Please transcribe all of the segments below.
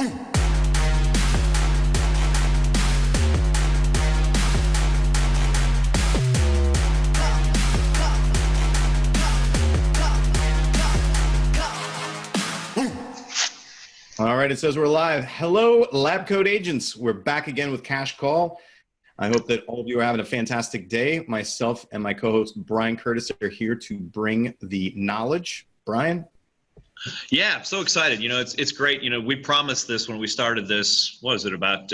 All right, it says we're live. Hello, Lab Coat agents. We're back again with Cash Call. I hope that all of you are having a fantastic day. Myself and my co-host Brian Curtis are here to bring the knowledge. Brian? Yeah, I'm so excited. You know, it's great. You know, we promised this when we started this, what was it, about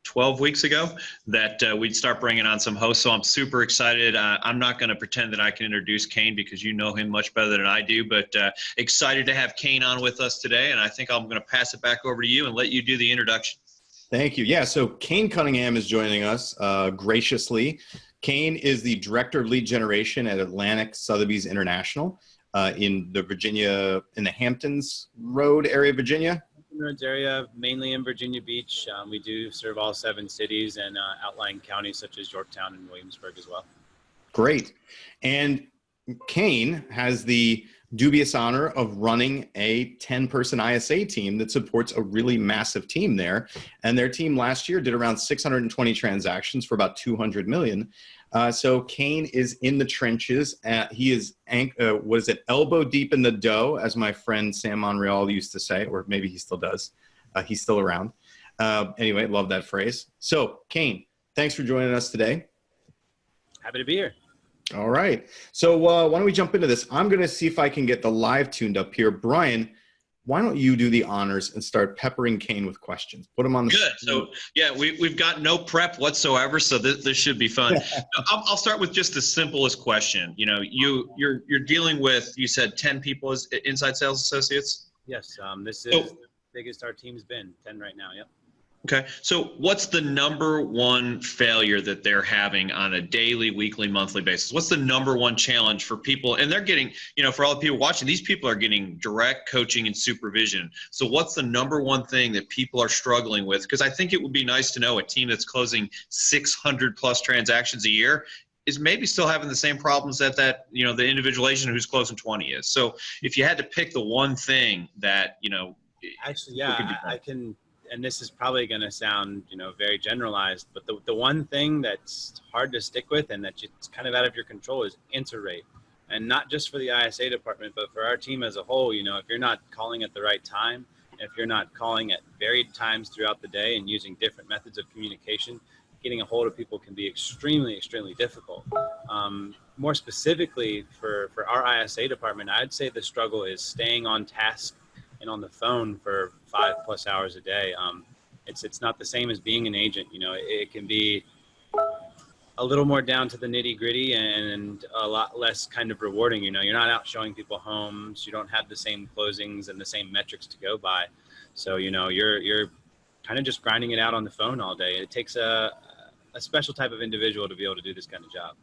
12 weeks ago, that we'd start bringing on some hosts. So I'm super excited. I'm not going to pretend that I can introduce Cain because you know him much better than I do, but excited to have Cain on with us today. And I think I'm going to pass it back over to you and let you do the introduction. Thank you. Yeah, so Cain Cuninghame is joining us graciously. Cain is the Director of Lead Generation at Atlantic Sothebys International in the Hamptons Road area of Virginia. Roads area, mainly in Virginia Beach. We do serve all 7 cities and outlying counties such as Yorktown and Williamsburg as well. Great. And Cain has the dubious honor of running a 10-person ISA team that supports a really massive team there. And their team last year did around 620 transactions for about 200 million. So Cain is in the trenches. He is, elbow deep in the dough, as my friend Sam Monreal used to say, or maybe he still does. He's still around. Anyway, love that phrase. So Cain, thanks for joining us today. Happy to be here. All right. So why don't we jump into this? I'm going to see if I can get the live tuned up here. Brian, why don't you do the honors and start peppering Cain with questions? Put him on the Good. So yeah, we've got no prep whatsoever, so this should be fun. I'll start with just the simplest question. You know, you're dealing with, you said 10 people as inside sales associates. Yes. This is the biggest our team's been. 10 right now. Yep. Okay. So what's the number one failure that they're having on a daily, weekly, monthly basis? What's the number one challenge for people? And they're getting, you know, for all the people watching, these people are getting direct coaching and supervision. So what's the number one thing that people are struggling with? Because I think it would be nice to know a team that's closing 600 plus transactions a year is maybe still having the same problems that you know, the individual agent who's closing 20 is. So if you had to pick the one thing that, you know, actually, yeah, I can. And this is probably going to sound, you know, very generalized, but the one thing that's hard to stick with and that's kind of out of your control is answer rate. And not just for the ISA department, but for our team as a whole. You know, if you're not calling at the right time, if you're not calling at varied times throughout the day and using different methods of communication, getting a hold of people can be extremely, extremely difficult. More specifically for our ISA department, I'd say the struggle is staying on task and on the phone for 5+ hours a day. It's not the same as being an agent. You know, it can be a little more down to the nitty gritty and a lot less kind of rewarding. You know, you're not out showing people homes. You don't have the same closings and the same metrics to go by. So, you know, you're kind of just grinding it out on the phone all day. It takes a special type of individual to be able to do this kind of job.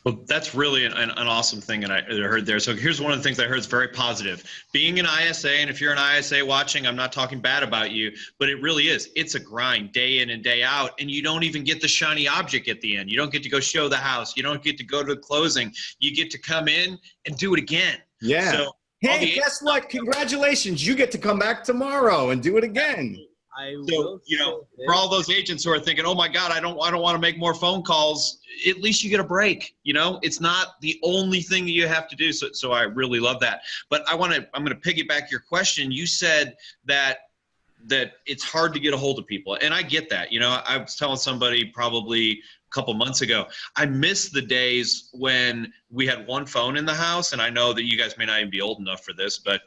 Well, that's really an awesome thing that I heard there. So here's one of the things I heard is very positive. Being an ISA, and if you're an ISA watching, I'm not talking bad about you, but it really is. It's a grind day in and day out, and you don't even get the shiny object at the end. You don't get to go show the house. You don't get to go to the closing. You get to come in and do it again. Yeah. So, hey, guess what? Congratulations. You get to come back tomorrow and do it again. So, you know, for all those agents who are thinking, oh my God, I don't want to make more phone calls, at least you get a break. You know, it's not the only thing that you have to do. So I really love that. But I'm going to piggyback your question. You said that it's hard to get a hold of people. And I get that. You know, I was telling somebody probably a couple months ago, I miss the days when we had one phone in the house. And I know that you guys may not even be old enough for this, but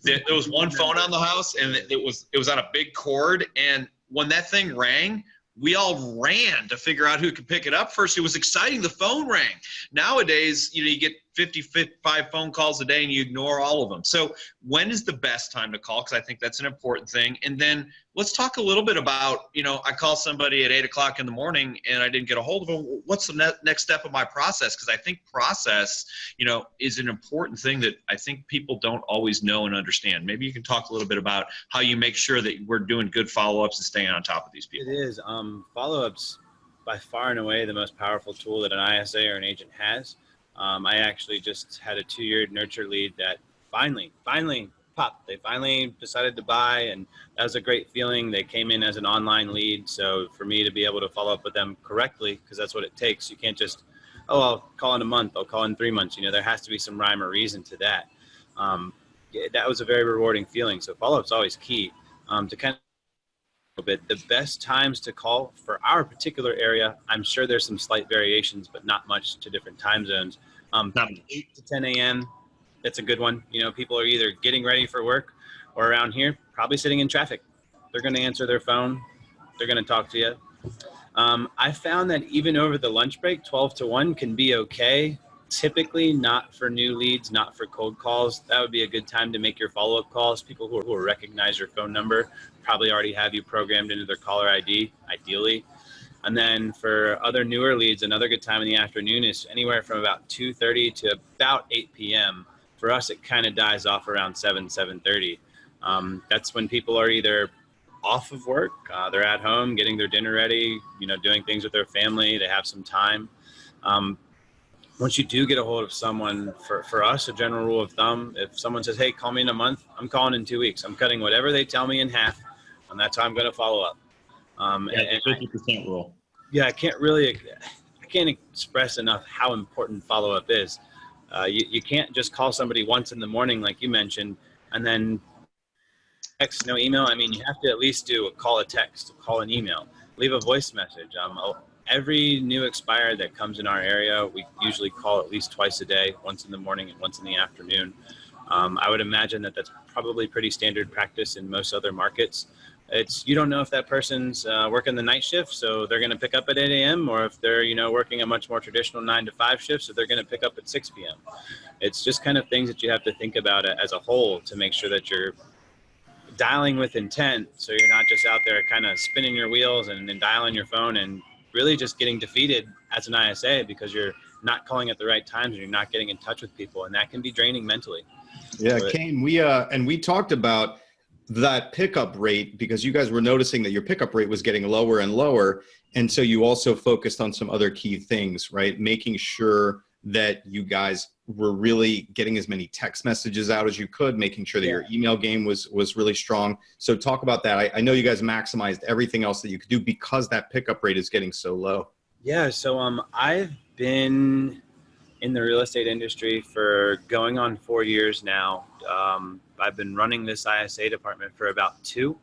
there was one phone on the house, and it was on a big cord. And when that thing rang, we all ran to figure out who could pick it up first. It was exciting. The phone rang. Nowadays, you know, you get 55 phone calls a day and you ignore all of them. So when is the best time to call? Because I think that's an important thing. And then let's talk a little bit about, you know, I call somebody at 8 o'clock in the morning and I didn't get a hold of them. What's the next step of my process? Because I think process, you know, is an important thing that I think people don't always know and understand. Maybe you can talk a little bit about how you make sure that we're doing good follow-ups and staying on top of these people. It is. Follow-ups by far and away the most powerful tool that an ISA or an agent has. I actually just had a 2-year nurture lead that finally popped. They finally decided to buy, and that was a great feeling. They came in as an online lead. So for me to be able to follow up with them correctly, because that's what it takes. You can't just, oh, I'll call in a month, I'll call in 3 months. You know, there has to be some rhyme or reason to that. That was a very rewarding feeling. So follow-up's always key. To kind of a bit, the best times to call for our particular area, I'm sure there's some slight variations, but not much to different time zones. 8 to 10 a.m. That's a good one. You know, people are either getting ready for work or around here, probably sitting in traffic. They're going to answer their phone. They're going to talk to you. I found that even over the lunch break, 12 to 1 can be okay. Typically not for new leads, not for cold calls. That would be a good time to make your follow-up calls. People who will recognize your phone number probably already have you programmed into their caller ID, ideally. And then for other newer leads, another good time in the afternoon is anywhere from about 2:30 to about 8 p.m. For us, it kind of dies off around 7:30. That's when people are either off of work, they're at home getting their dinner ready, you know, doing things with their family, they have some time. Once you do get a hold of someone, for us, a general rule of thumb, if someone says, hey, call me in a month, I'm calling in 2 weeks. I'm cutting whatever they tell me in half, and that's how I'm going to follow up. And 50% rule. Yeah, I can't express enough how important follow-up is. You can't just call somebody once in the morning, like you mentioned, and then text, no email. I mean, you have to at least do a call, a text, a call, an email, leave a voice message. Every new expired that comes in our area, we usually call at least twice a day, once in the morning and once in the afternoon. I would imagine that that's probably pretty standard practice in most other markets. You don't know if that person's working the night shift, so they're going to pick up at 8 a.m., or if they're, you know, working a much more traditional 9 to 5 shift, so they're going to pick up at 6 p.m. It's just kind of things that you have to think about as a whole to make sure that you're dialing with intent, so you're not just out there kind of spinning your wheels and then dialing your phone and really just getting defeated as an ISA because you're not calling at the right times and you're not getting in touch with people, and that can be draining mentally. Yeah, Cain, we talked about that pickup rate because you guys were noticing that your pickup rate was getting lower and lower, and so you also focused on some other key things, right? Making sure that you guys were really getting as many text messages out as you could, making sure that your email game was really strong. So talk about that. I know you guys maximized everything else that you could do because that pickup rate is getting so low. Yeah, so I've been in the real estate industry for going on 4 years now. I've been running this ISA department for about 2.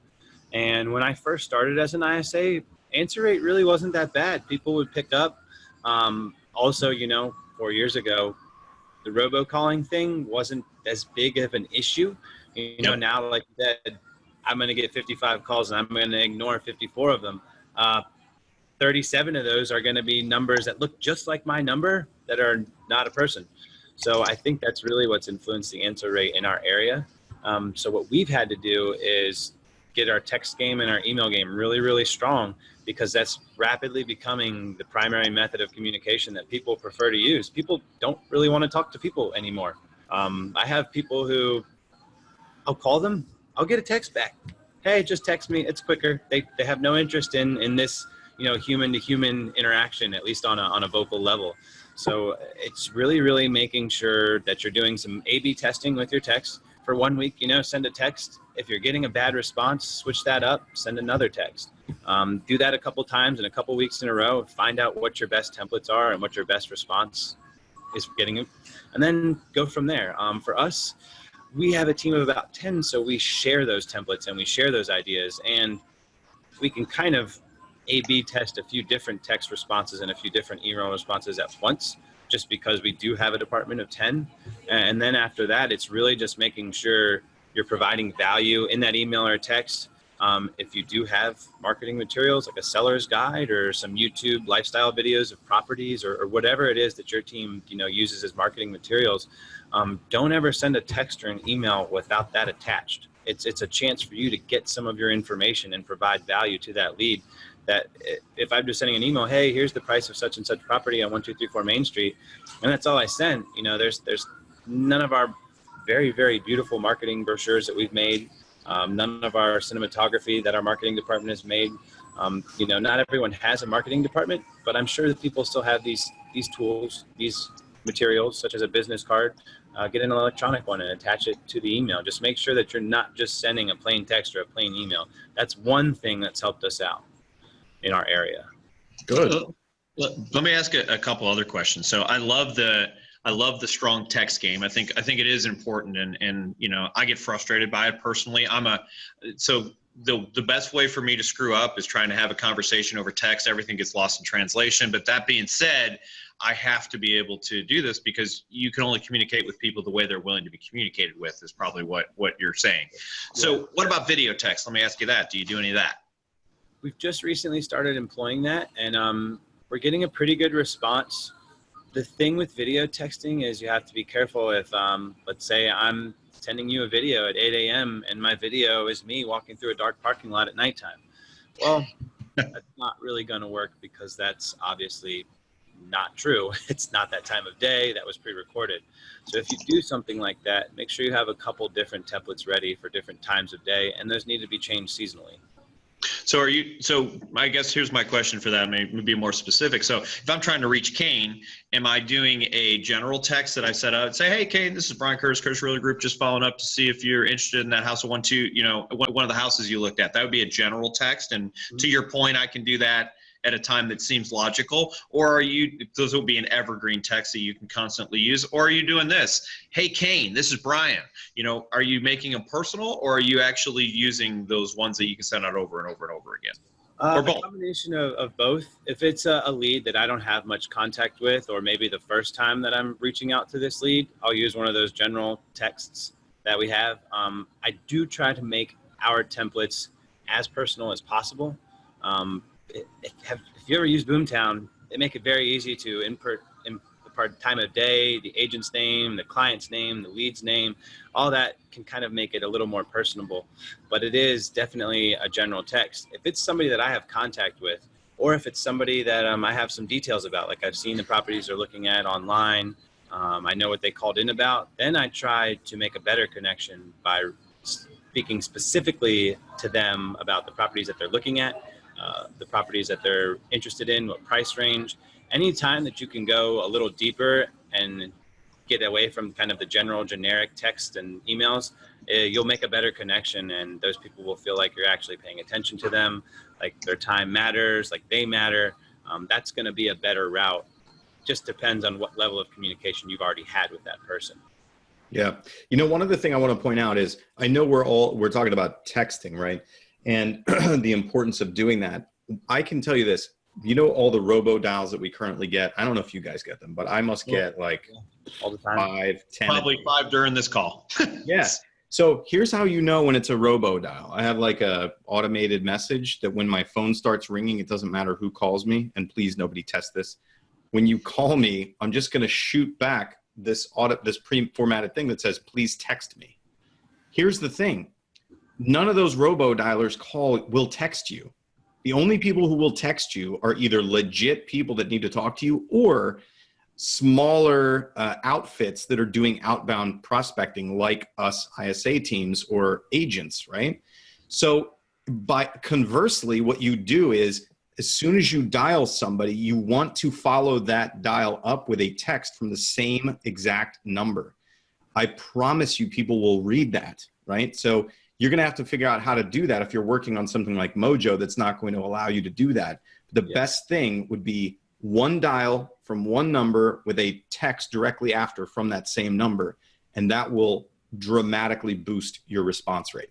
And when I first started as an ISA, answer rate really wasn't that bad. People would pick up. Also, you know, 4 years ago, the Robo calling thing wasn't as big of an issue. You know, now, like you said, I'm going to get 55 calls and I'm going to ignore 54 of them. 37 of those are going to be numbers that look just like my number that are not a person. So I think that's really what's influenced the answer rate in our area. So what we've had to do is get our text game and our email game really, really strong, because that's rapidly becoming the primary method of communication that people prefer to use. People don't really want to talk to people anymore. I have people who, I'll call them, I'll get a text back. Hey, just text me, it's quicker. They have no interest in this, you know, human to human interaction, at least on a vocal level. So it's really, really making sure that you're doing some A/B testing with your text. For 1 week, you know, send a text. If you're getting a bad response, switch that up, send another text. Do that a couple times in a couple weeks in a row. Find out what your best templates are and what your best response is getting, and then go from there. For us, we have a team of about 10, so we share those templates and we share those ideas, and we can kind of A/B test a few different text responses and a few different email responses at once, just because we do have a department of 10. And then after that, it's really just making sure you're providing value in that email or text. If you do have marketing materials like a seller's guide or some YouTube lifestyle videos of properties or whatever it is that your team, you know, uses as marketing materials, don't ever send a text or an email without that attached. It's a chance for you to get some of your information and provide value to that lead. That if I'm just sending an email, hey, here's the price of such and such property on 1234 Main Street, and that's all I sent, you know, there's none of our very, very beautiful marketing brochures that we've made, none of our cinematography that our marketing department has made. You know, not everyone has a marketing department, but I'm sure that people still have these tools, these materials, such as a business card, get an electronic one and attach it to the email. Just make sure that you're not just sending a plain text or a plain email. That's one thing that's helped us out in our area. Good. Let me ask a couple other questions. So I love the strong text game. I think it is important, and I get frustrated by it personally. So the best way for me to screw up is trying to have a conversation over text. Everything gets lost in translation. But that being said, I have to be able to do this because you can only communicate with people the way they're willing to be communicated with, is probably what you're saying. So what about video text? Let me ask you that. Do you do any of that? We've just recently started employing that, and we're getting a pretty good response. The thing with video texting is you have to be careful if, let's say I'm sending you a video at 8 a.m. and my video is me walking through a dark parking lot at nighttime. Well, that's not really going to work because that's obviously not true. It's not that time of day. That was pre-recorded. So if you do something like that, make sure you have a couple different templates ready for different times of day, and those need to be changed seasonally. So I guess here's my question for that, maybe be more specific. So if I'm trying to reach Cain, am I doing a general text that I set up and say, hey, Cain, this is Brian Curtis Realty Group, just following up to see if you're interested in that house of 1-2, one of the houses you looked at? That would be a general text. And to your point, I can do that at a time that seems logical, or those will be an evergreen text that you can constantly use, or are you doing this? Hey, Cain, this is Brian. Are you making them personal, or are you actually using those ones that you can send out over and over and over again? Or both? A combination of both. If it's a lead that I don't have much contact with, or maybe the first time that I'm reaching out to this lead, I'll use one of those general texts that we have. I do try to make our templates as personal as possible. If you ever use Boomtown, they make it very easy to input time of day, the agent's name, the client's name, the lead's name. All that can kind of make it a little more personable. But it is definitely a general text. If it's somebody that I have contact with, or if it's somebody that I have some details about, like I've seen the properties they're looking at online, I know what they called in about, then I try to make a better connection by speaking specifically to them about the properties that they're looking at, the properties that they're interested in, what price range. Anytime that you can go a little deeper and get away from kind of the general generic text and emails, you'll make a better connection, and those people will feel like you're actually paying attention to them, like their time matters, like they matter. That's going to be a better route. Just depends on what level of communication you've already had with that person. Yeah. One other thing I want to point out is, I know we're talking about texting, right? And the importance of doing that. I can tell you this, all the Robo dials that we currently get, I don't know if you guys get them, but I must get like all the time. 5, 10. Probably 5 during this call. Yes. So here's how you know when it's a Robo dial. I have like a automated message that when my phone starts ringing, it doesn't matter who calls me, and please nobody test this. When you call me, I'm just going to shoot back this pre-formatted thing that says, please text me. Here's the thing. None of those Robo dialers will text you. The only people who will text you are either legit people that need to talk to you, or smaller outfits that are doing outbound prospecting, like us ISA teams or agents, right? So conversely, what you do is, as soon as you dial somebody, you want to follow that dial up with a text from the same exact number. I promise you people will read that, right? So you're going to have to figure out how to do that if you're working on something like Mojo that's not going to allow you to do that. The best thing would be one dial from one number with a text directly after from that same number, and that will dramatically boost your response rate.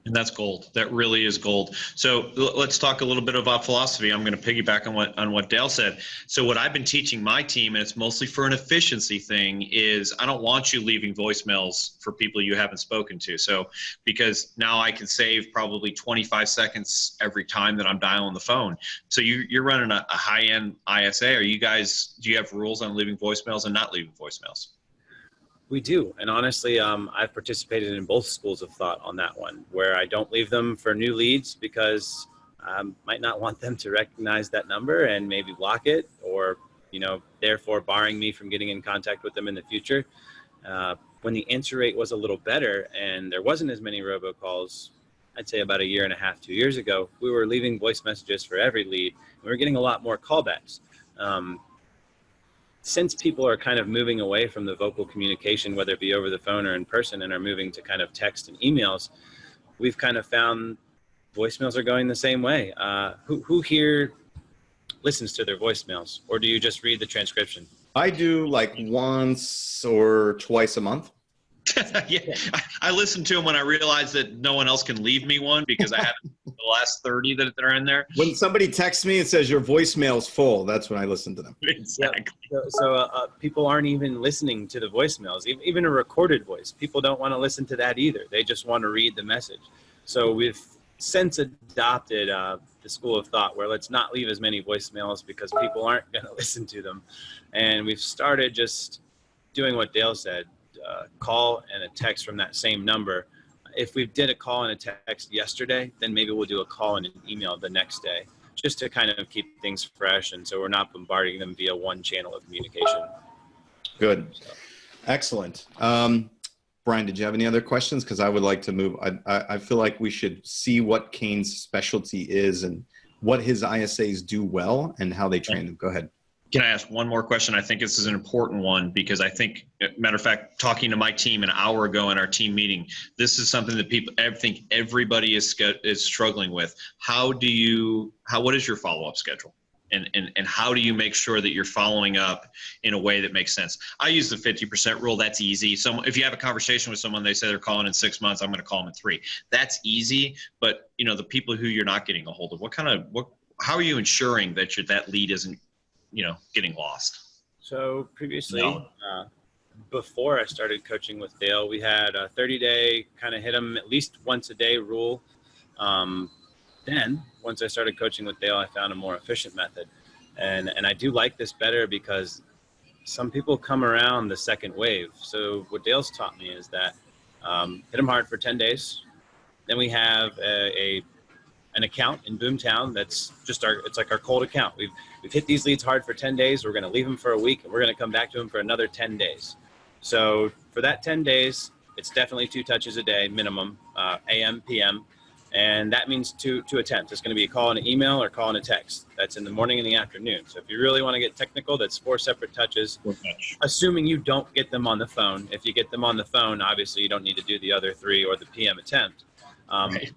And that's gold. That really is gold. So let's talk a little bit about philosophy. I'm going to piggyback on what Dale said. So what I've been teaching my team, and it's mostly for an efficiency thing, is I don't want you leaving voicemails for people you haven't spoken to. So because now I can save probably 25 seconds every time that I'm dialing the phone. So you're running a high-end ISA. Do you have rules on leaving voicemails and not leaving voicemails? We do. And honestly, I've participated in both schools of thought on that one, where I don't leave them for new leads because I might not want them to recognize that number and maybe block it, or, therefore barring me from getting in contact with them in the future. When the answer rate was a little better and there wasn't as many robocalls, I'd say about 1.5 years, 2 years ago, we were leaving voice messages for every lead, and we were getting a lot more callbacks. since people are kind of moving away from the vocal communication, whether it be over the phone or in person, and are moving to kind of text and emails, we've kind of found voicemails are going the same way. Who here listens to their voicemails, or do you just read the transcription? I do like once or twice a month. Yeah, I listen to them when I realize that no one else can leave me one, because I have the last 30 that are in there. When somebody texts me and says your voicemail's full, that's when I listen to them. Exactly. So people aren't even listening to the voicemails, even a recorded voice. People don't want to listen to that either. They just want to read the message. So we've since adopted the school of thought where let's not leave as many voicemails because people aren't going to listen to them. And we've started just doing what Dale said, call and a text from that same number. If we did a call and a text yesterday, then maybe we'll do a call and an email the next day, just to kind of keep things fresh. And so we're not bombarding them via one channel of communication. Good. Excellent. Brian, did you have any other questions? Because I would like to move. I feel like we should see what Cain's specialty is and what his ISAs do well and how they train them. Go ahead. Can I ask one more question? I think this is an important one, because I think, matter of fact, talking to my team an hour ago in our team meeting, this is something that I think everybody is struggling with. What is your follow-up schedule? And how do you make sure that you're following up in a way that makes sense? I use the 50% rule. That's easy. If you have a conversation with someone, they say they're calling in 6 months, I'm going to call them in 3. That's easy. But the people who you're not getting a hold of, how are you ensuring that that lead isn't, getting lost? So previously, before I started coaching with Dale, we had a 30-day kind of hit them at least once a day rule. Then once I started coaching with Dale, I found a more efficient method. And I do like this better because some people come around the second wave. So what Dale's taught me is that hit them hard for 10 days. Then we have an account in Boomtown that's just it's like our cold account. We've hit these leads hard for 10 days. We're going to leave them for a week, and we're going to come back to them for another 10 days. So for that 10 days, it's definitely 2 touches a day minimum, AM, PM. And that means two attempts. It's going to be a call and an email or call and a text. That's in the morning and the afternoon. So if you really want to get technical, that's 4 separate touches, assuming you don't get them on the phone. If you get them on the phone, obviously you don't need to do the other 3 or the PM attempt. Right.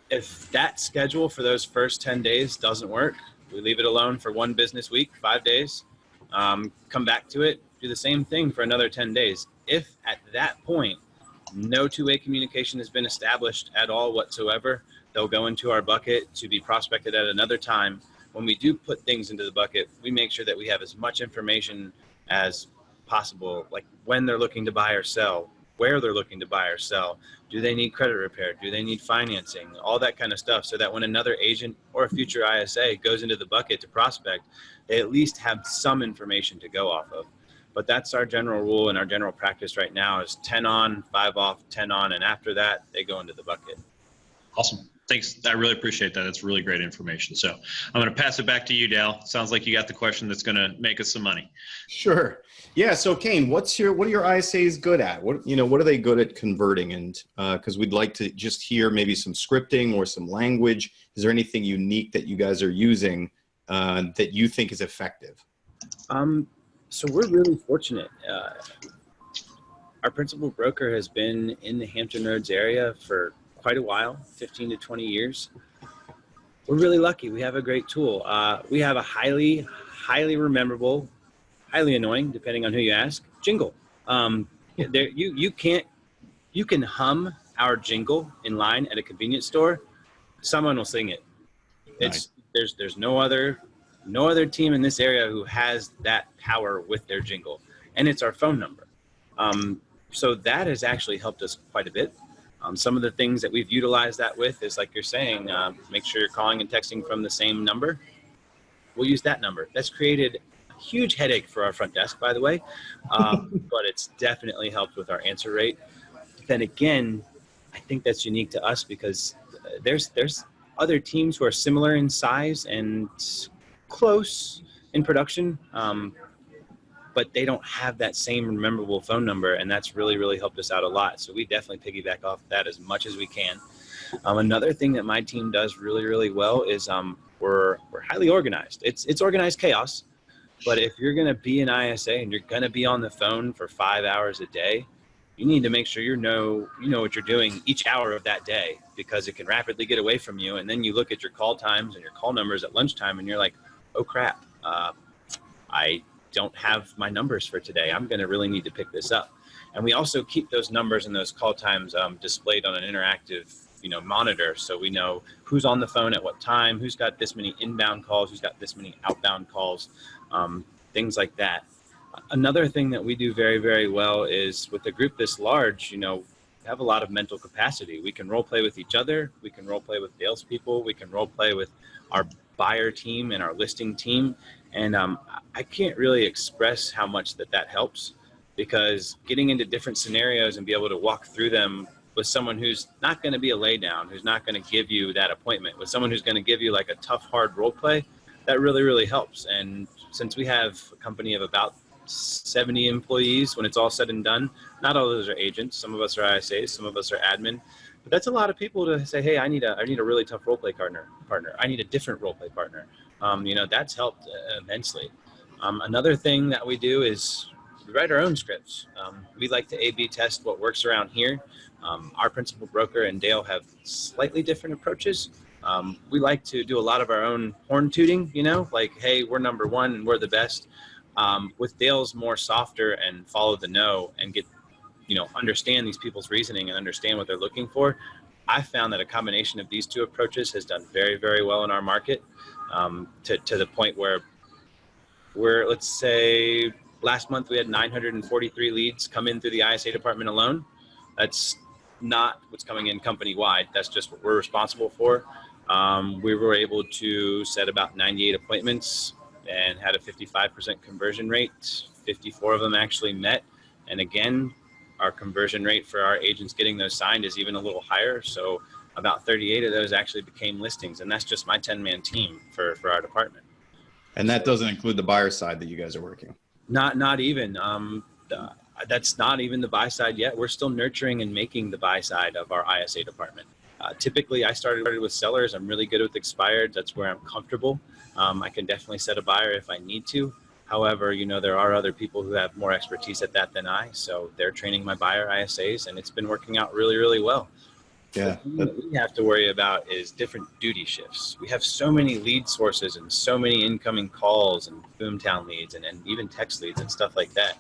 If that schedule for those first 10 days doesn't work, we leave it alone for 1 business week, 5 days, come back to it, do the same thing for another 10 days. If at that point, no two-way communication has been established at all whatsoever, they'll go into our bucket to be prospected at another time. When we do put things into the bucket, we make sure that we have as much information as possible, like when they're looking to buy or sell, where they're looking to buy or sell, do they need credit repair, do they need financing, all that kind of stuff, so that when another agent or a future ISA goes into the bucket to prospect, they at least have some information to go off of. But that's our general rule, and our general practice right now is 10 on, 5 off, 10 on, and after that, they go into the bucket. Awesome. Thanks. I really appreciate that. That's really great information. So I'm going to pass it back to you, Dale. Sounds like you got the question that's going to make us some money. Sure. Yeah. So Cain, what are your ISAs good at? What are they good at converting? And because we'd like to just hear maybe some scripting or some language. Is there anything unique that you guys are using that you think is effective? So we're really fortunate. Our principal broker has been in the Hampton Roads area for quite a while, 15 to 20 years. We're really lucky. We have a great tool. We have a highly memorable, highly annoying, depending on who you ask, jingle. You can hum our jingle in line at a convenience store. Someone will sing it. It's nice. There's no other team in this area who has that power with their jingle, and it's our phone number. So that has actually helped us quite a bit. Some of the things that we've utilized that with is, like you're saying, make sure you're calling and texting from the same number. We'll use that number. That's created a huge headache for our front desk, by the way, but it's definitely helped with our answer rate. Then again, I think that's unique to us because there's other teams who are similar in size and close in production, but they don't have that same memorable phone number, and that's really helped us out a lot. So we definitely piggyback off that as much as we can. Another thing that my team does really well is we're highly organized. It's organized chaos, But if you're going to be an ISA and you're going to be on the phone for 5 hours a day, you need to make sure you know what you're doing each hour of that day, because it can rapidly get away from you. And then you look at your call times and your call numbers at lunchtime and you're like, oh crap, I don't have my numbers for today. I'm going to really need to pick this up. And we also keep those numbers and those call times displayed on an interactive monitor, so we know who's on the phone at what time, who's got this many inbound calls, who's got this many outbound calls, things like that. Another thing that we do very, very well is, with a group this large, we have a lot of mental capacity. We can role play with each other. We can role play with salespeople. We can role play with our buyer team and our listing team. And I can't really express how much that helps, because getting into different scenarios and be able to walk through them with someone who's not going to be a lay down, who's not going to give you that appointment, with someone who's going to give you like a tough, hard role play, that really, really helps. And since we have a company of about 70 employees, when it's all said and done, not all of those are agents. Some of us are ISAs, some of us are admin, but that's a lot of people to say, hey, I need a really tough role play partner. I need a different role play partner. That's helped immensely. Another thing that we do is we write our own scripts. We like to A/B test what works around here. Our principal broker and Dale have slightly different approaches. We like to do a lot of our own horn tooting, like, hey, we're number one and we're the best. With Dale's more softer and follow the know and get, understand these people's reasoning and understand what they're looking for. I found that a combination of these two approaches has done very, very well in our market, to the point where let's say last month we had 943 leads come in through the ISA department alone. That's not what's coming in company-wide. That's just what we're responsible for. We were able to set about 98 appointments and had a 55% conversion rate. 54 of them actually met. And again, our conversion rate for our agents getting those signed is even a little higher. So about 38 of those actually became listings. And that's just my 10-man team for our department. And that doesn't include the buyer side that you guys are working. Not even. That's not even the buy side yet. We're still nurturing and making the buy side of our ISA department. Typically, I started with sellers. I'm really good with expired. That's where I'm comfortable. I can definitely set a buyer if I need to. However, there are other people who have more expertise at that than I. So they're training my buyer ISAs, and it's been working out really, really well. Yeah. The thing that we have to worry about is different duty shifts. We have so many lead sources and so many incoming calls and boomtown leads and even text leads and stuff like that.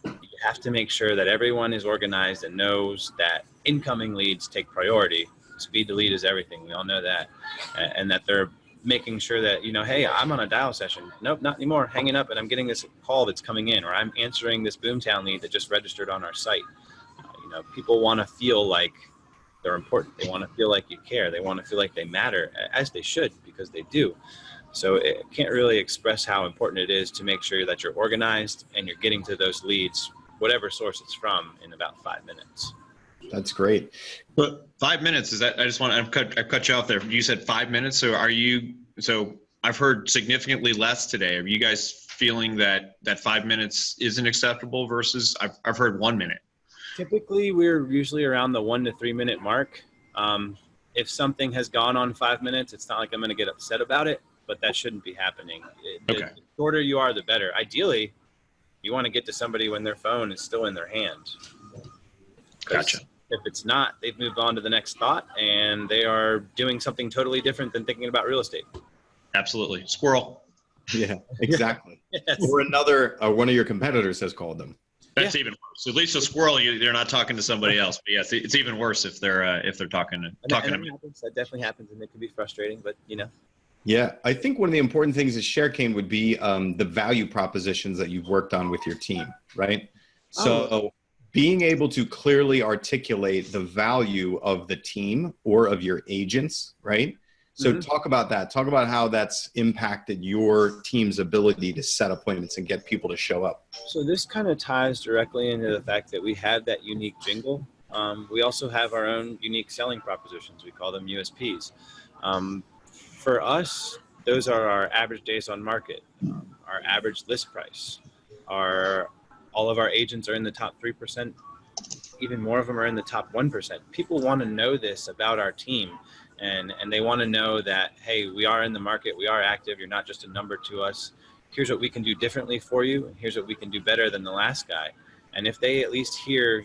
You have to make sure that everyone is organized and knows that incoming leads take priority. Speed to lead is everything. We all know that. And that they're making sure that, hey, I'm on a dial session. Nope, not anymore. Hanging up and I'm getting this call that's coming in, or I'm answering this boomtown lead that just registered on our site. People want to feel like they're important. They want to feel like you care. They want to feel like they matter, as they should, because they do. So it can't really express how important it is to make sure that you're organized and you're getting to those leads, whatever source it's from, in about 5 minutes. That's great. But 5 minutes, is that, I've cut you off there. You said 5 minutes. So I've heard significantly less today. Are you guys feeling that 5 minutes isn't acceptable versus I've heard 1 minute? Typically, we're usually around the 1 to 3 minute mark. If something has gone on 5 minutes, it's not like I'm going to get upset about it, but that shouldn't be happening. The shorter you are, the better. Ideally, you want to get to somebody when their phone is still in their hand. Gotcha. If it's not, they've moved on to the next thought and they are doing something totally different than thinking about real estate. Absolutely. Squirrel. Yeah, exactly. Yes. Or another, one of your competitors has called them. That's even worse. At least a squirrel, they're not talking to somebody else. But yes, it's even worse if they're talking to me. That definitely happens, and it can be frustrating. But Yeah, I think one of the important things to share, Cain, would be the value propositions that you've worked on with your team, right? So being able to clearly articulate the value of the team or of your agents, right? So talk about that. Talk about how that's impacted your team's ability to set appointments and get people to show up. So this kind of ties directly into the fact that we have that unique jingle. We also have our own unique selling propositions. We call them USPs. For us, those are our average days on market, our average list price. All of our agents are in the top 3%. Even more of them are in the top 1%. People want to know this about our team. And they want to know that, hey, we are in the market, we are active, you're not just a number to us. here's what we can do differently for you, and here's what we can do better than the last guy. And if they at least hear,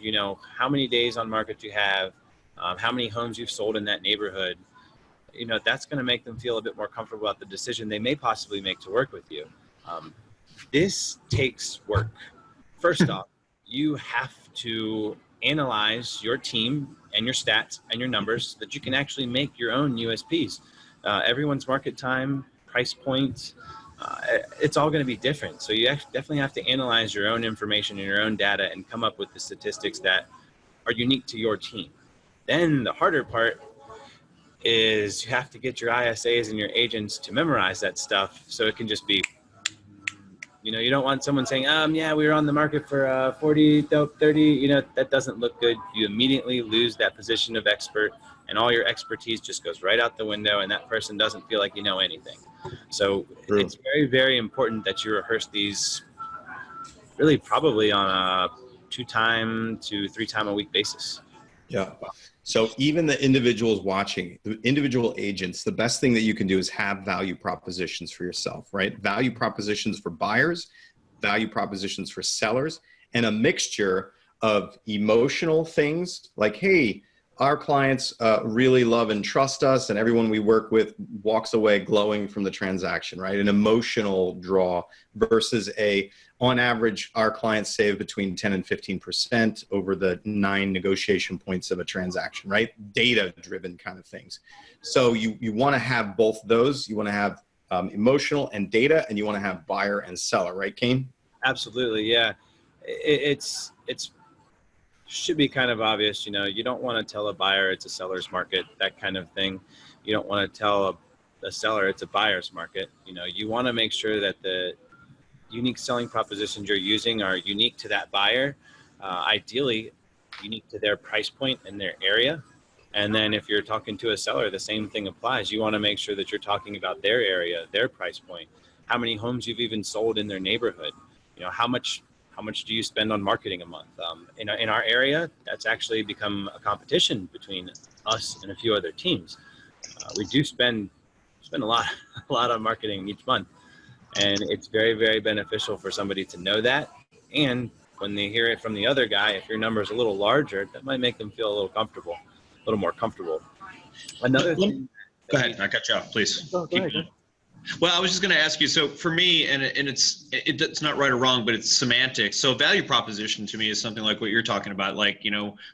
how many days on market you have, how many homes you've sold in that neighborhood, that's going to make them feel a bit more comfortable about the decision they may possibly make to work with you. This takes work. First off, you have to analyze your team and your stats and your numbers so that you can actually make your own USPs. Everyone's market time, price point, it's all going to be different. So you definitely have to analyze your own information and your own data and come up with the statistics that are unique to your team. Then the harder part is you have to get your ISAs and your agents to memorize that stuff so it can just be, you don't want someone saying, yeah, we were on the market for 40, 30, that doesn't look good. You immediately lose that position of expert, and all your expertise just goes right out the window, and that person doesn't feel like you know anything. So It's very, very important that you rehearse these really probably on a 2-time to 3-time a week basis. Yeah. So even the individuals watching, the individual agents, the best thing that you can do is have value propositions for yourself, right? Value propositions for buyers, value propositions for sellers, and a mixture of emotional things like, hey, our clients really love and trust us, and everyone we work with walks away glowing from the transaction, right? An emotional draw versus on average, our clients save between 10 and 15% over the 9 negotiation points of a transaction, right? Data-driven kind of things. So you want to have both those. You want to have emotional and data, and you want to have buyer and seller, right, Cain? Absolutely, yeah. It's should be kind of obvious, you don't want to tell a buyer it's a seller's market, that kind of thing. You don't want to tell a seller it's a buyer's market. You want to make sure that the unique selling propositions you're using are unique to that buyer, ideally unique to their price point and their area. And then if you're talking to a seller, the same thing applies. You want to make sure that you're talking about their area, their price point, how many homes you've even sold in their neighborhood, how much do you spend on marketing a month? In our area, that's actually become a competition between us and a few other teams. We do spend a lot on marketing each month. And it's very, very beneficial for somebody to know that. And when they hear it from the other guy, if your number is a little larger, that might make them feel a little more comfortable. Another thing. Go ahead. I cut you off, please. Go ahead. Well, I was just going to ask you, so for me, and it's not right or wrong, but it's semantics. So value proposition to me is something like what you're talking about. Like,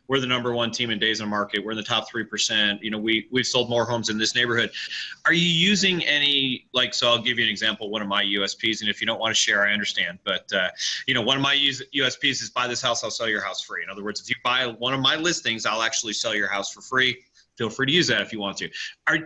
we're the number 1 team in days on market. We're in the top 3%. We've sold more homes in this neighborhood. Are you using any, so I'll give you an example, one of my USPs, and if you don't want to share, I understand. But, one of my USPs is buy this house, I'll sell your house free. In other words, if you buy one of my listings, I'll actually sell your house for free. Feel free to use that if you want to.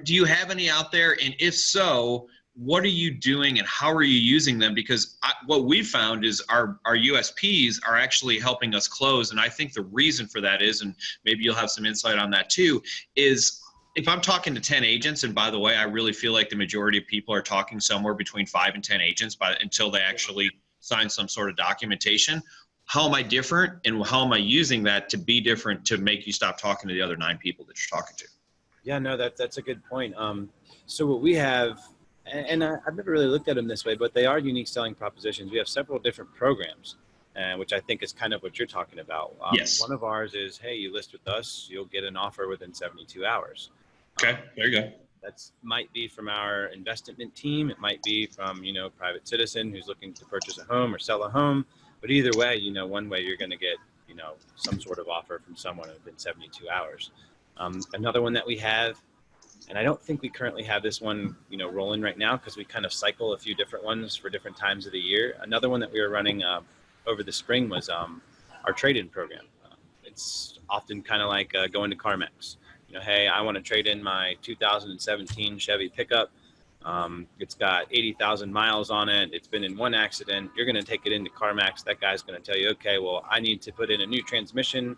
Do you have any out there? And if so, what are you doing and how are you using them? Because what we found is our USPs are actually helping us close. And I think the reason for that is, and maybe you'll have some insight on that too, is if I'm talking to 10 agents, and by the way, I really feel like the majority of people are talking somewhere between 5 and 10 agents until they actually sign some sort of documentation. How am I different, and how am I using that to be different to make you stop talking to the other 9 people that you're talking to? Yeah, no, that's a good point. So what we have, and I've never really looked at them this way, but they are unique selling propositions. We have several different programs, which I think is kind of what you're talking about. Yes. One of ours is, hey, you list with us, you'll get an offer within 72 hours. Okay, there you go. That might be from our investment team. It might be from, private citizen who's looking to purchase a home or sell a home. But either way, one way you're going to get, some sort of offer from someone within 72 hours. Another one that we have, and I don't think we currently have this one, rolling right now because we kind of cycle a few different ones for different times of the year. Another one that we were running over the spring was our trade-in program. It's often kind of like going to CarMax. Hey, I want to trade in my 2017 Chevy pickup. It's got 80,000 miles on it. It's been in one accident. You're going to take it into CarMax. That guy's going to tell you, okay, well, I need to put in a new transmission,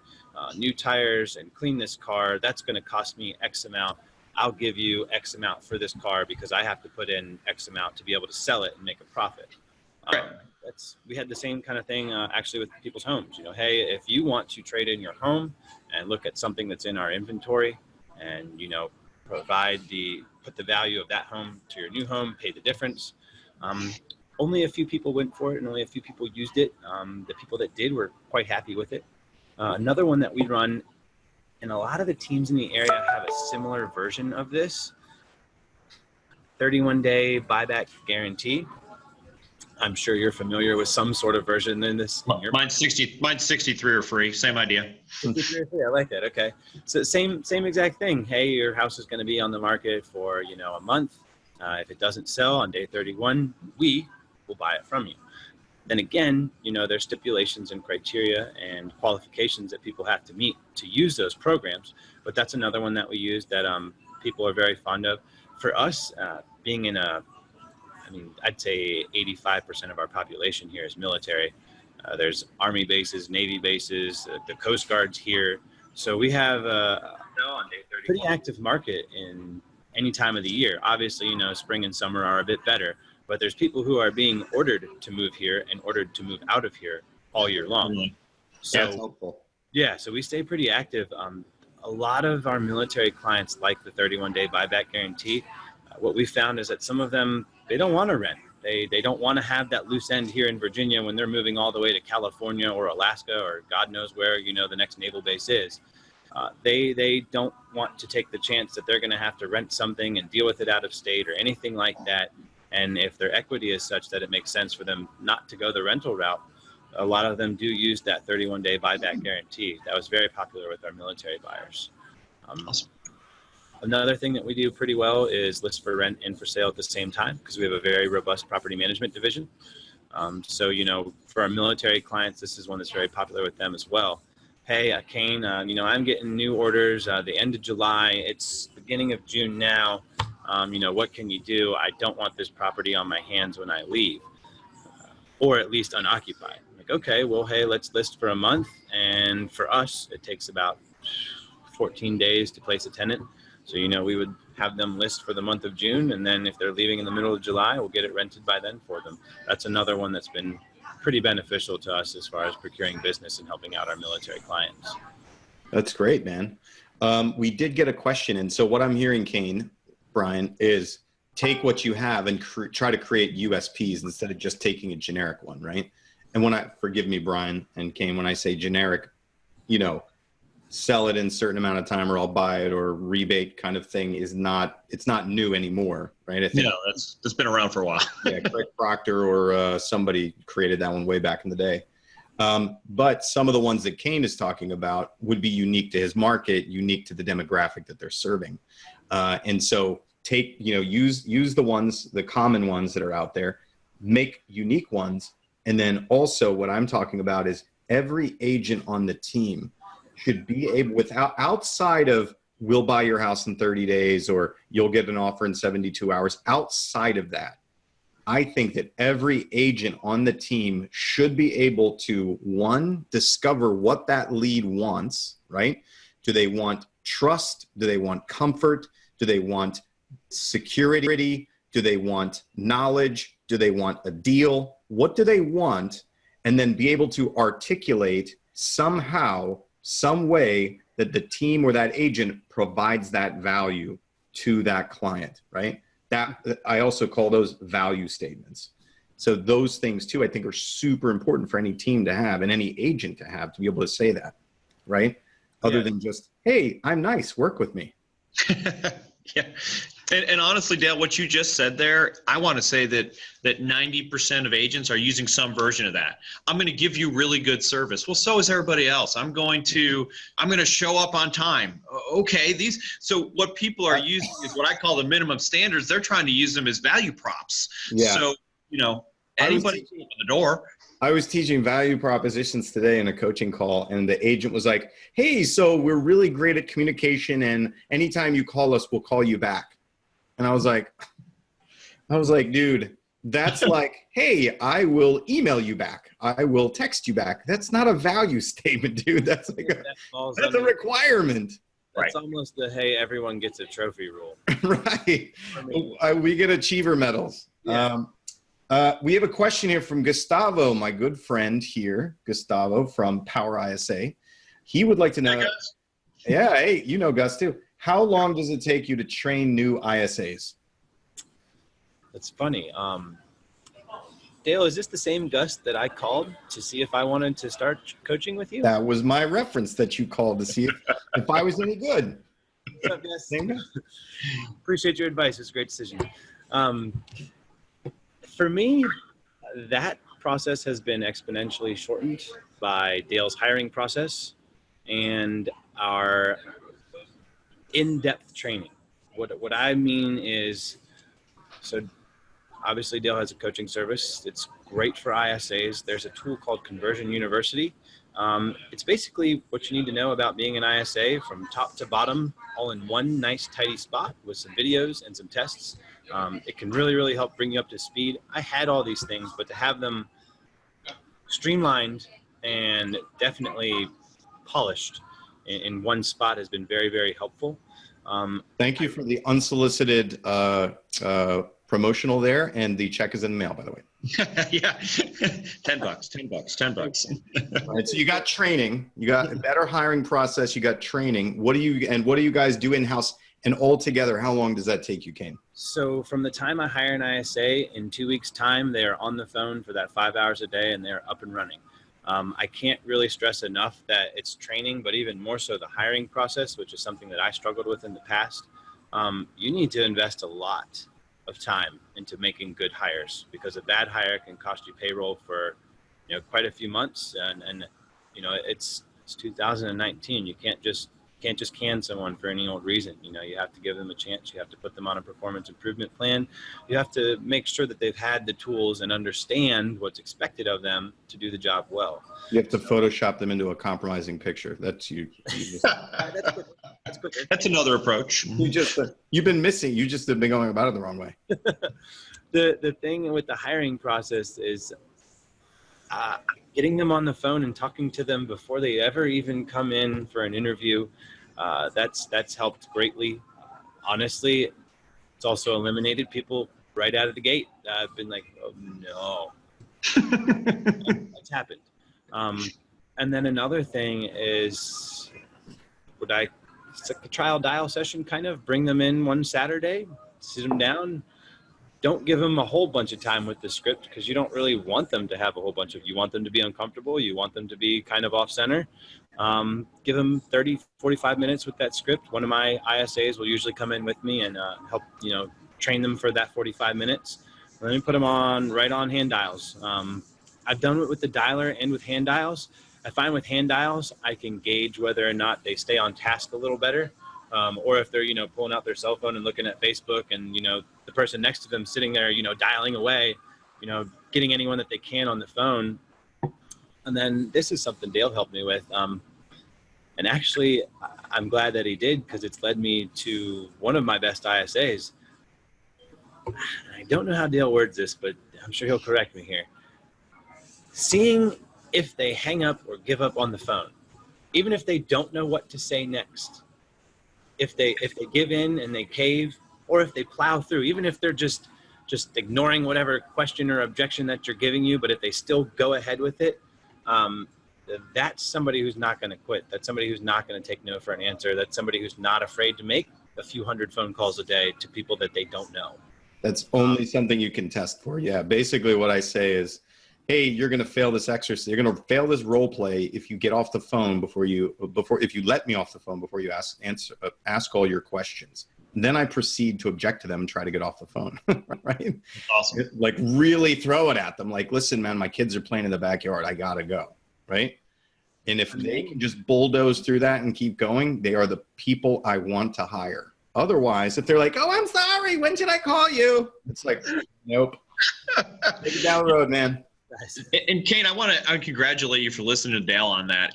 new tires, and clean this car. That's going to cost me X amount. I'll give you X amount for this car because I have to put in X amount to be able to sell it and make a profit. We had the same kind of thing actually with people's homes. Hey, if you want to trade in your home and look at something that's in our inventory and, put the value of that home to your new home, pay the difference. only a few people went for it and only a few people used it. The people that did were quite happy with it. Another one that we run, and a lot of the teams in the area have a similar version of this, 31-day buyback guarantee. I'm sure you're familiar with some sort of version in this. Mine's 63 or free. Same idea. 63 or free. I like that. Okay. So same exact thing. Hey, your house is going to be on the market for, a month. If it doesn't sell on day 31, we will buy it from you. Then again, there's stipulations and criteria and qualifications that people have to meet to use those programs. But that's another one that we use that people are very fond of. For us, being in I'd say 85% of our population here is military. There's Army bases, Navy bases, the Coast Guard's here. So we have a pretty active market in any time of the year. Obviously, spring and summer are a bit better, but there's people who are being ordered to move here and ordered to move out of here all year long. Mm-hmm. So that's helpful. Yeah, so we stay pretty active. A lot of our military clients like the 31-day buyback guarantee. What we found is that some of them, they don't want to rent. They don't want to have that loose end here in Virginia when they're moving all the way to California or Alaska or God knows where, the next naval base is. They don't want to take the chance that they're going to have to rent something and deal with it out of state or anything like that. And if their equity is such that it makes sense for them not to go the rental route, a lot of them do use that 31-day buyback guarantee. That was very popular with our military buyers. Awesome. Another thing that we do pretty well is list for rent and for sale at the same time because we have a very robust property management division. So, for our military clients, this is one that's very popular with them as well. Hey, Cain, I'm getting new orders the end of July. It's beginning of June now. What can you do? I don't want this property on my hands when I leave, or at least unoccupied. Like, okay, well, hey, let's list for a month. And for us, it takes about 14 days to place a tenant. So, we would have them list for the month of June. And then if they're leaving in the middle of July, we'll get it rented by then for them. That's another one that's been pretty beneficial to us as far as procuring business and helping out our military clients. That's great, man. We did get a question. And so what I'm hearing, Cain, Brian, is take what you have and try to create USPs instead of just taking a generic one, right? And forgive me, Brian and Cain, when I say generic, sell it in a certain amount of time or I'll buy it or rebate kind of thing it's not new anymore, right? I think, that's been around for a while. yeah, Craig Proctor or somebody created that one way back in the day. But some of the ones that Cain is talking about would be unique to his market, unique to the demographic that they're serving. And so use the common ones that are out there, make unique ones. And then also what I'm talking about is every agent on the team should be able, outside of we'll buy your house in 30 days or you'll get an offer in 72 hours. Outside of that, I think that every agent on the team should be able to, one, discover what that lead wants, right? Do they want trust? Do they want comfort? Do they want security? Do they want knowledge? Do they want a deal? What do they want? And then be able to articulate somehow, some way that the team or that agent provides that value to that client, right? That I also call those value statements. So those things too, I think are super important for any team to have and any agent to have, to be able to say that, right? Other than just, hey, I'm nice, work with me. Yeah. And honestly, Dale, what you just said there, I want to say that 90% of agents are using some version of that. I'm going to give you really good service. Well, so is everybody else. I'm going to show up on time. Okay. So what people are using is what I call the minimum standards. They're trying to use them as value props. Yeah. So, anybody can open the door. I was teaching value propositions today in a coaching call, and the agent was like, hey, so we're really great at communication, and anytime you call us, we'll call you back. And I was like, dude, that's like, hey, I will email you back. I will text you back. That's not a value statement, dude. That's like that's a requirement. That's almost the, hey, everyone gets a trophy rule. Right. We get achiever medals. Yeah. We have a question here from Gustavo, my good friend here, Gustavo from Power ISA. He would like to know, yeah, hey, you know Gus too. How long does it take you to train new ISAs? That's funny. Dale, is this the same Gus that I called to see if I wanted to start coaching with you? That was my reference that you called to see if I was any good. What's up, Gus? Same guy? Appreciate your advice. It's a great decision. For me, that process has been exponentially shortened by Dale's hiring process and our in-depth training. What I mean is, so obviously Dale has a coaching service. It's great for ISAs. There's a tool called Conversion University. It's basically what you need to know about being an ISA from top to bottom, all in one nice tidy spot with some videos and some tests. It can really, really help bring you up to speed. I had all these things, but to have them streamlined and definitely polished in one spot has been very, very helpful. Thank you for the unsolicited promotional there, and the check is in the mail, by the way. Yeah, $10. All right, so you got training, you got a better hiring process, you got training. What do you guys do in-house? And altogether, how long does that take you, Cain? So from the time I hire an ISA, in 2 weeks' time, they are on the phone for that 5 hours a day, and they're up and running. I can't really stress enough that it's training, but even more so the hiring process, which is something that I struggled with in the past. You need to invest a lot of time into making good hires, because a bad hire can cost you payroll for, quite a few months. And it's 2019. You can't just can someone for any old reason. You have to give them a chance. You have to put them on a performance improvement plan. You have to make sure that they've had the tools and understand what's expected of them to do the job well. You have to Photoshop them into a compromising picture. That's you. That's quicker. That's another approach. You've been missing. You just have been going about it the wrong way. The thing with the hiring process is getting them on the phone and talking to them before they ever even come in for an interview. That's helped greatly. Honestly, it's also eliminated people right out of the gate. I've been like, oh no, that's happened. And then another thing is, it's like a trial dial session, kind of bring them in one Saturday, sit them down. Don't give them a whole bunch of time with the script, because you don't really want them to have a whole bunch of, you want them to be uncomfortable. You want them to be kind of off center. Give them 30, 45 minutes with that script. One of my ISAs will usually come in with me and help, train them for that 45 minutes. And then put them right on hand dials. I've done it with the dialer and with hand dials. I find with hand dials, I can gauge whether or not they stay on task a little better. Or if they're, pulling out their cell phone and looking at Facebook, and, the person next to them sitting there, dialing away, getting anyone that they can on the phone. And then this is something Dale helped me with. And actually, I'm glad that he did, because it's led me to one of my best ISAs. I don't know how Dale words this, but I'm sure he'll correct me here. Seeing if they hang up or give up on the phone, even if they don't know what to say next. If they give in and they cave, or if they plow through, even if they're just ignoring whatever question or objection that you're giving you, but if they still go ahead with it, that's somebody who's not going to quit. That's somebody who's not going to take no for an answer. That's somebody who's not afraid to make a few hundred phone calls a day to people that they don't know. That's only something you can test for. Yeah. Basically what I say is, hey, you're going to fail this exercise. You're going to fail this role play if you get off the phone if you let me off the phone before you ask all your questions. And then I proceed to object to them and try to get off the phone. Right? Awesome. Like really throw it at them. Like, listen, man, my kids are playing in the backyard. I got to go. Right? And if they can just bulldoze through that and keep going, they are the people I want to hire. Otherwise, if they're like, oh, I'm sorry, when should I call you? It's like, nope. Take it down the road, man. And Cain, I congratulate you for listening to Dale on that.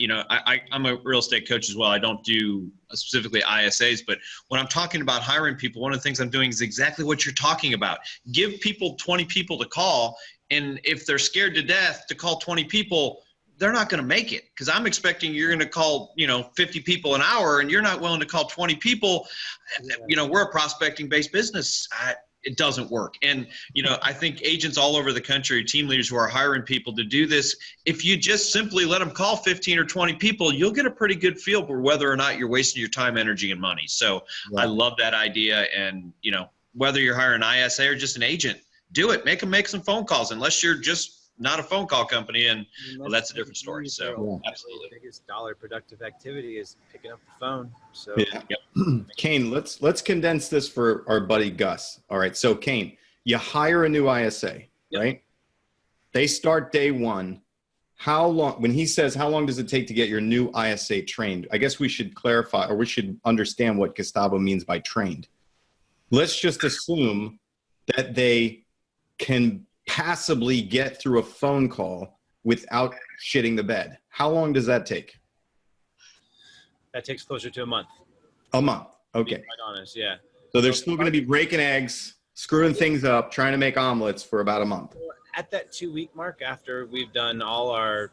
I'm a real estate coach as well. I don't do specifically ISAs, but when I'm talking about hiring people, one of the things I'm doing is exactly what you're talking about. Give people 20 people to call, and if they're scared to death to call 20 people, they're not going to make it, because I'm expecting you're going to call 50 people an hour, and you're not willing to call 20 people. We're a prospecting based business. It doesn't work. And, I think agents all over the country, team leaders who are hiring people to do this, if you just simply let them call 15 or 20 people, you'll get a pretty good feel for whether or not you're wasting your time, energy, and money. So right. I love that idea. And, whether you're hiring an ISA or just an agent, do it. Make some phone calls, unless you're just not a phone call company, and well, that's a different story. So absolutely, the biggest dollar productive activity is picking up the phone. So Cain, let's condense this for our buddy Gus. All right, so Cain, you hire a new ISA, right? They start day one. How long, when he says, how long does it take to get your new ISA trained? I guess we should clarify, or we should understand what Gustavo means by trained. Let's just assume that they can passably get through a phone call without shitting the bed. How long does that take? That takes closer to a month. A month. Okay. To be quite honest, yeah. So they're still going to be breaking eggs, screwing things up, trying to make omelets for about a month. At that 2-week mark, after we've done all our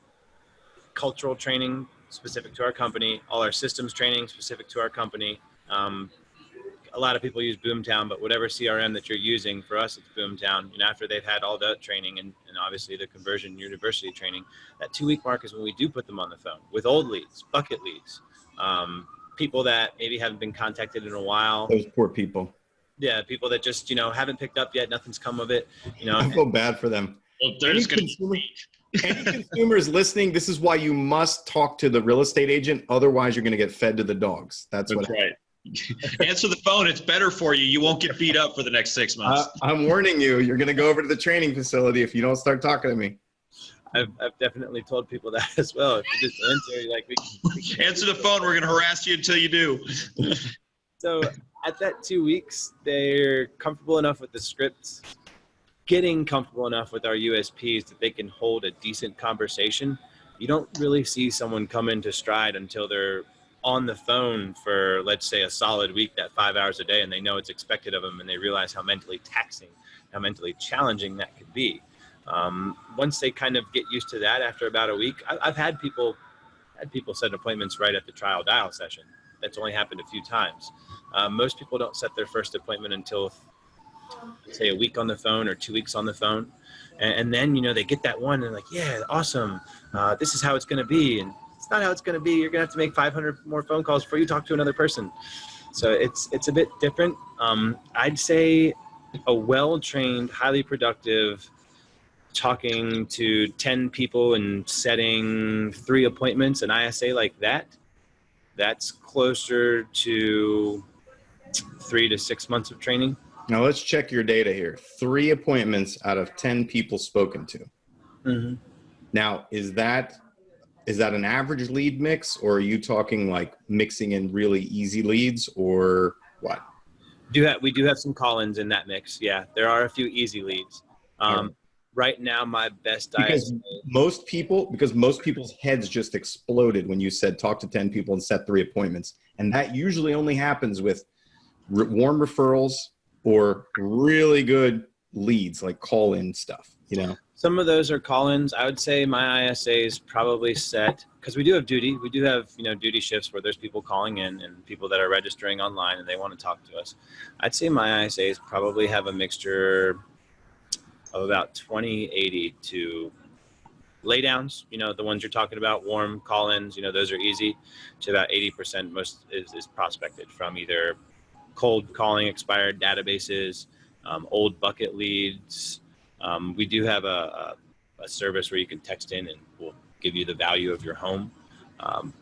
cultural training specific to our company, all our systems training specific to our company, a lot of people use Boomtown, but whatever CRM that you're using, for us it's Boomtown. And after they've had all that training and obviously the conversion university training, that 2-week mark is when we do put them on the phone with old leads, bucket leads, people that maybe haven't been contacted in a while. Those poor people. Yeah, people that just, haven't picked up yet. Nothing's come of it. I feel bad for them. Well, they're just going to any consumers listening, this is why you must talk to the real estate agent. Otherwise, you're going to get fed to the dogs. That's what right. Answer the phone. It's better for you. You won't get beat up for the next 6 months. I'm warning you. You're going to go over to the training facility if you don't start talking to me. I've definitely told people that as well. If you just answer, like we can answer the phone. We're going to harass you until you do. So at that 2 weeks, they're comfortable enough with the scripts, getting comfortable enough with our USPs that they can hold a decent conversation. You don't really see someone come into stride until they're on the phone for, let's say, a solid week, that 5 hours a day, and they know it's expected of them, and they realize how mentally taxing, how mentally challenging that could be. Once they kind of get used to that after about a week, I've had people set appointments right at the trial dial session. That's only happened a few times. Most people don't set their first appointment until, say, a week on the phone or 2 weeks on the phone. And then, they get that one and like, yeah, awesome. This is how it's going to be. And it's not how it's going to be. You're going to have to make 500 more phone calls before you talk to another person. So it's a bit different. I'd say a well-trained, highly productive, talking to 10 people and setting 3 appointments, an ISA like that, that's closer to 3 to 6 months of training. Now let's check your data here. 3 appointments out of 10 people spoken to. Mm-hmm. Now, is that an average lead mix, or are you talking like mixing in really easy leads, or what? We do have some call-ins in that mix. Yeah, there are a few easy leads. Right now, my best because most people's heads just exploded when you said talk to 10 people and set 3 appointments, and that usually only happens with warm referrals or really good leads, like call-in stuff. Some of those are call-ins. I would say my ISA is probably set, because we do have duty. We do have duty shifts where there's people calling in and people that are registering online and they want to talk to us. I'd say my ISAs probably have a mixture of about 20-80 to laydowns, the ones you're talking about, warm call-ins, those are easy, to about 80% most is prospected from either cold calling expired databases, old bucket leads. We do have a service where you can text in and we'll give you the value of your home.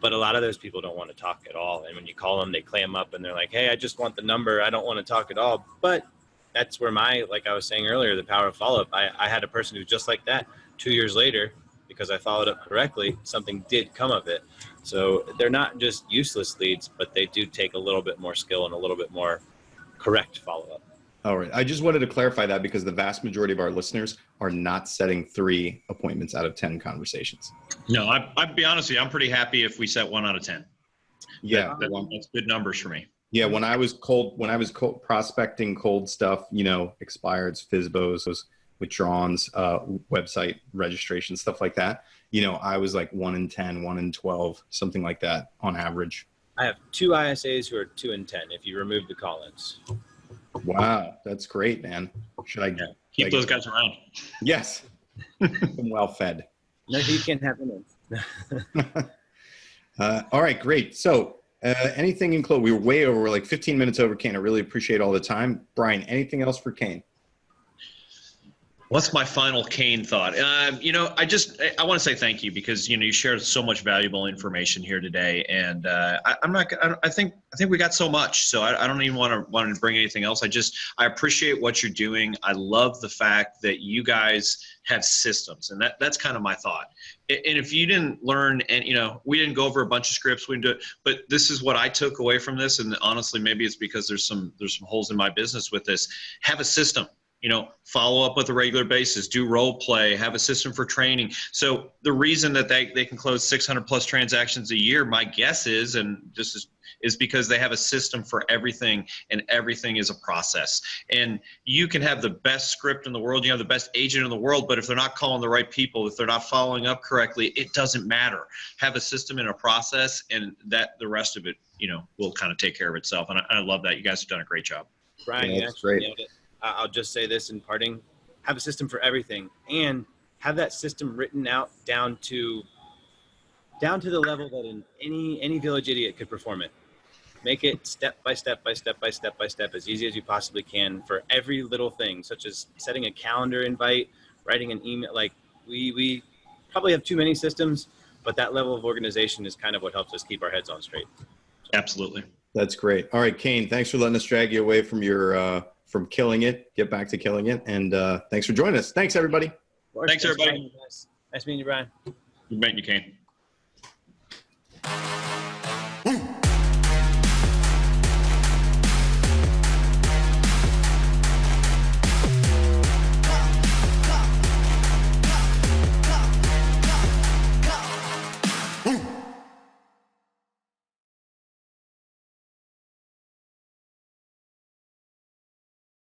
But a lot of those people don't want to talk at all. And when you call them, they clam up and they're like, hey, I just want the number. I don't want to talk at all. But that's where like I was saying earlier, the power of follow-up. I had a person who just like that 2 years later, because I followed up correctly, something did come of it. So they're not just useless leads, but they do take a little bit more skill and a little bit more correct follow-up. All right. I just wanted to clarify that because the vast majority of our listeners are not setting 3 appointments out of 10 conversations. No, I'd be honest with you. I'm pretty happy if we set 1 out of 10. Yeah. That's good numbers for me. Yeah. When I was cold prospecting cold stuff, expireds, FSBOs, withdrawns, website registration, stuff like that. I was like 1 in 10, 1 in 12, something like that on average. I have 2 ISAs who are 2 in 10 if you remove the call-ins. Wow, that's great, man. Should I keep those guys around? Yes. I'm well fed. No, you can't have them in. All right, great. So anything in close? We were way over. We're like 15 minutes over, Cain. I really appreciate all the time. Brian, anything else for Cain? What's my final Cain thought? I want to say thank you because, you shared so much valuable information here today. And I think we got so much, so I don't even want to bring anything else. I appreciate what you're doing. I love the fact that you guys have systems, and that's kind of my thought. And if you didn't learn, and we didn't go over a bunch of scripts, we didn't do it, but this is what I took away from this. And honestly, maybe it's because there's some holes in my business with this. Have a system. Follow up with a regular basis, do role play, have a system for training. So the reason that they can close 600 plus transactions a year, my guess is, and this is because they have a system for everything, and everything is a process. And you can have the best script in the world, you have the best agent in the world, but if they're not calling the right people, if they're not following up correctly, it doesn't matter. Have a system and a process, and that the rest of it, will kind of take care of itself. And I love that. You guys have done a great job. Brian, yeah, that's great. I'll just say this in parting: have a system for everything, and have that system written out down to the level that any village idiot could perform it. Make it step by step by step by step by step, as easy as you possibly can for every little thing, such as setting a calendar invite, writing an email. Like we probably have too many systems, but that level of organization is kind of what helps us keep our heads on straight. So. Absolutely. That's great. All right, Cain, thanks for letting us drag you away from your from killing it. Get back to killing it, and thanks for joining us. Thanks, everybody. Thanks, everybody. Nice meeting you, Brian. Good meeting you, Cain.